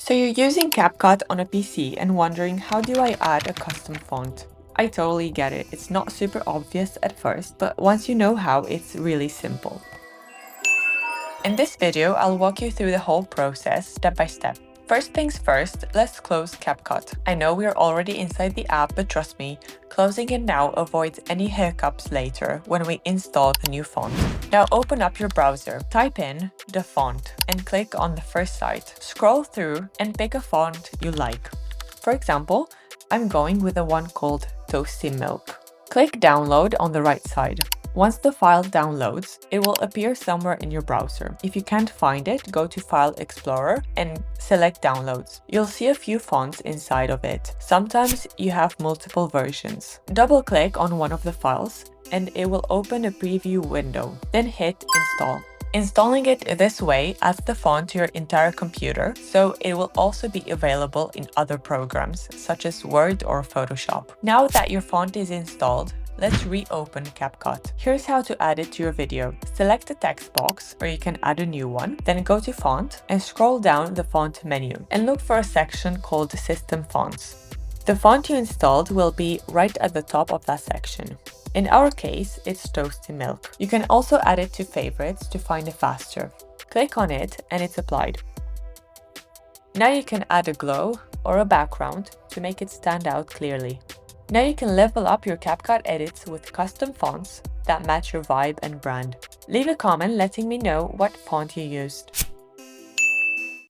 So you're using CapCut on a PC and wondering, how do I add a custom font? I totally get it. It's not super obvious at first, but once you know how, it's really simple. In this video, I'll walk you through the whole process step by step. First things first, let's close CapCut. I know we're already inside the app, but trust me, closing it now avoids any hiccups later when we install the new font. Now open up your browser, type in the font and click on the first site. Scroll through and pick a font you like. For example, I'm going with the one called Toasty Milk. Click download on the right side. Once the file downloads, it will appear somewhere in your browser. If you can't find it, go to File Explorer and select Downloads. You'll see a few fonts inside of it. Sometimes you have multiple versions. Double-click on one of the files and it will open a preview window. Then hit Install. Installing it this way adds the font to your entire computer, so it will also be available in other programs, such as Word or Photoshop. Now that your font is installed, let's reopen CapCut. Here's how to add it to your video. Select the text box, or you can add a new one, then go to Font and scroll down the font menu and look for a section called System Fonts. The font you installed will be right at the top of that section. In our case, it's Toasty Milk. You can also add it to favorites to find it faster. Click on it and it's applied. Now you can add a glow or a background to make it stand out clearly. Now you can level up your CapCut edits with custom fonts that match your vibe and brand. Leave a comment letting me know what font you used.